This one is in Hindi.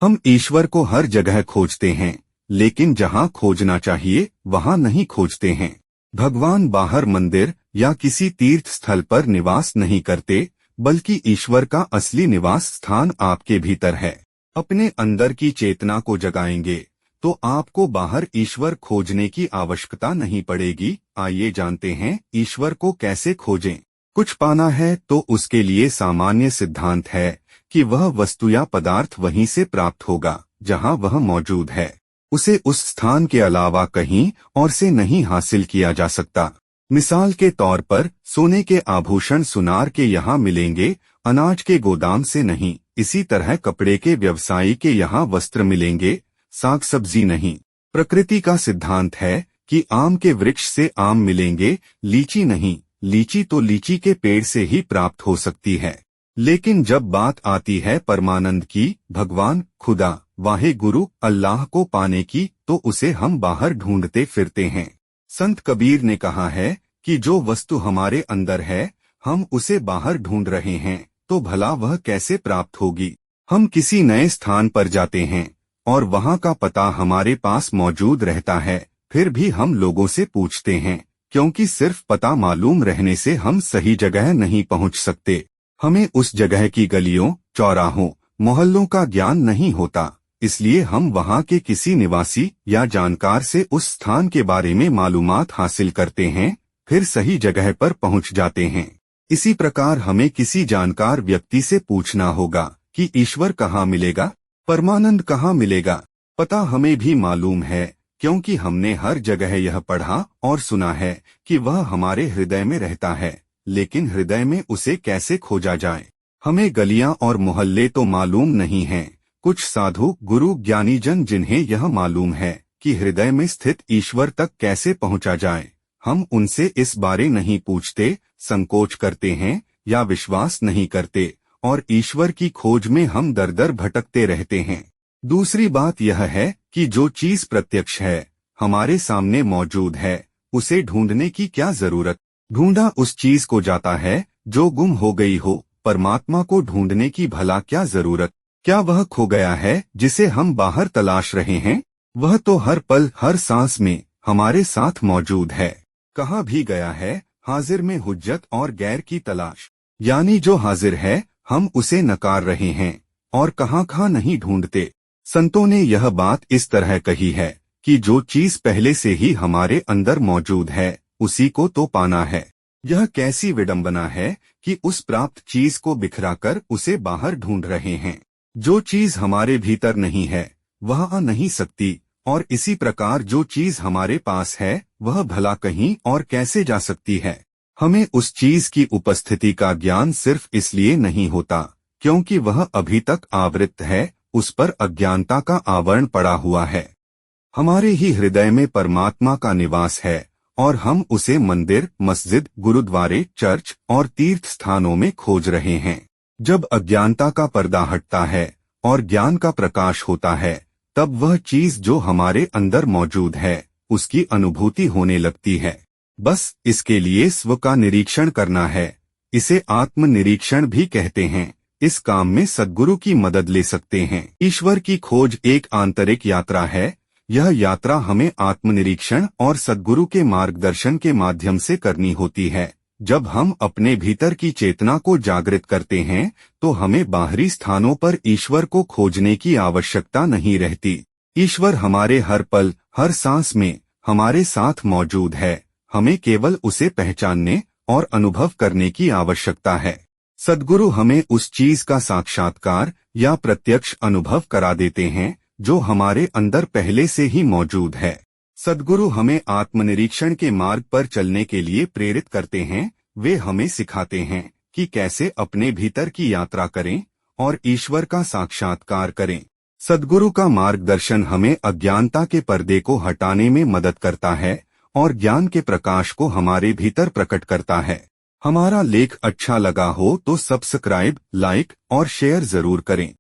हम ईश्वर को हर जगह खोजते हैं, लेकिन जहाँ खोजना चाहिए वहाँ नहीं खोजते हैं। भगवान बाहर मंदिर या किसी तीर्थ स्थल पर निवास नहीं करते, बल्कि ईश्वर का असली निवास स्थान आपके भीतर है। अपने अंदर की चेतना को जगाएंगे तो आपको बाहर ईश्वर खोजने की आवश्यकता नहीं पड़ेगी। आइए जानते हैं ईश्वर को कैसे खोजें। कुछ पाना है तो उसके लिए सामान्य सिद्धांत है कि वह वस्तु या पदार्थ वहीं से प्राप्त होगा जहां वह मौजूद है। उसे उस स्थान के अलावा कहीं और से नहीं हासिल किया जा सकता। मिसाल के तौर पर सोने के आभूषण सुनार के यहाँ मिलेंगे, अनाज के गोदाम से नहीं। इसी तरह कपड़े के व्यवसायी के यहाँ वस्त्र मिलेंगे, साग सब्जी नहीं। प्रकृति का सिद्धांत है कि आम के वृक्ष से आम मिलेंगे, लीची नहीं। लीची तो लीची के पेड़ से ही प्राप्त हो सकती है। लेकिन जब बात आती है परमानंद की, भगवान, खुदा, वाहे गुरु, अल्लाह को पाने की, तो उसे हम बाहर ढूंढते फिरते हैं। संत कबीर ने कहा है कि जो वस्तु हमारे अंदर है, हम उसे बाहर ढूंढ रहे हैं, तो भला वह कैसे प्राप्त होगी। हम किसी नए स्थान पर जाते हैं और वहाँ का पता हमारे पास मौजूद रहता है, फिर भी हम लोगों से पूछते हैं, क्योंकि सिर्फ पता मालूम रहने से हम सही जगह नहीं पहुँच सकते। हमें उस जगह की गलियों, चौराहों, मोहल्लों का ज्ञान नहीं होता, इसलिए हम वहाँ के किसी निवासी या जानकार से उस स्थान के बारे में मालूमात हासिल करते हैं, फिर सही जगह पर पहुँच जाते हैं। इसी प्रकार हमें किसी जानकार व्यक्ति से पूछना होगा कि ईश्वर कहाँ मिलेगा, परमानंद कहाँ मिलेगा। पता हमें भी मालूम है, क्योंकि हमने हर जगह यह पढ़ा और सुना है कि वह हमारे हृदय में रहता है, लेकिन हृदय में उसे कैसे खोजा जाए। हमें गलियां और मोहल्ले तो मालूम नहीं हैं। कुछ साधु, गुरु, ज्ञानी जन जिन्हें यह मालूम है कि हृदय में स्थित ईश्वर तक कैसे पहुंचा जाए, हम उनसे इस बारे नहीं पूछते, संकोच करते हैं या विश्वास नहीं करते, और ईश्वर की खोज में हम दर दर भटकते रहते हैं। दूसरी बात यह है कि जो चीज प्रत्यक्ष है, हमारे सामने मौजूद है, उसे ढूंढने की क्या जरूरत। ढूंढा उस चीज को जाता है जो गुम हो गई हो, परमात्मा को ढूंढने की भला क्या जरूरत। क्या वह खो गया है जिसे हम बाहर तलाश रहे हैं? वह तो हर पल हर सांस में हमारे साथ मौजूद है। कहाँ भी गया है, हाजिर में हुज्जत और गैर की तलाश, यानी जो हाजिर है हम उसे नकार रहे हैं और कहाँ नहीं ढूंढते। संतों ने यह बात इस तरह कही है कि जो चीज पहले से ही हमारे अंदर मौजूद है, उसी को तो पाना है। यह कैसी विडंबना है कि उस प्राप्त चीज को बिखराकर उसे बाहर ढूंढ रहे हैं। जो चीज हमारे भीतर नहीं है वह आ नहीं सकती, और इसी प्रकार जो चीज हमारे पास है वह भला कहीं और कैसे जा सकती है। हमें उस चीज की उपस्थिति का ज्ञान सिर्फ इसलिए नहीं होता क्योंकि वह अभी तक आवृत है, उस पर अज्ञानता का आवरण पड़ा हुआ है। हमारे ही हृदय में परमात्मा का निवास है और हम उसे मंदिर, मस्जिद, गुरुद्वारे, चर्च और तीर्थ स्थानों में खोज रहे हैं। जब अज्ञानता का पर्दा हटता है और ज्ञान का प्रकाश होता है, तब वह चीज जो हमारे अंदर मौजूद है उसकी अनुभूति होने लगती है। बस इसके लिए स्व का निरीक्षण करना है। इसे आत्म निरीक्षण भी कहते हैं। इस काम में सद्गुरु की मदद ले सकते हैं। ईश्वर की खोज एक आंतरिक यात्रा है। यह यात्रा हमें आत्मनिरीक्षण और सद्गुरु के मार्गदर्शन के माध्यम से करनी होती है। जब हम अपने भीतर की चेतना को जागृत करते हैं तो हमें बाहरी स्थानों पर ईश्वर को खोजने की आवश्यकता नहीं रहती। ईश्वर हमारे हर पल हर सांस में हमारे साथ मौजूद है। हमें केवल उसे पहचानने और अनुभव करने की आवश्यकता है। सद्गुरु हमें उस चीज का साक्षात्कार या प्रत्यक्ष अनुभव करा देते हैं जो हमारे अंदर पहले से ही मौजूद है। सद्गुरु हमें आत्मनिरीक्षण के मार्ग पर चलने के लिए प्रेरित करते हैं। वे हमें सिखाते हैं कि कैसे अपने भीतर की यात्रा करें और ईश्वर का साक्षात्कार करें। सद्गुरु का मार्गदर्शन हमें अज्ञानता के पर्दे को हटाने में मदद करता है और ज्ञान के प्रकाश को हमारे भीतर प्रकट करता है। हमारा लेख अच्छा लगा हो तो सब्सक्राइब, लाइक और शेयर जरूर करें।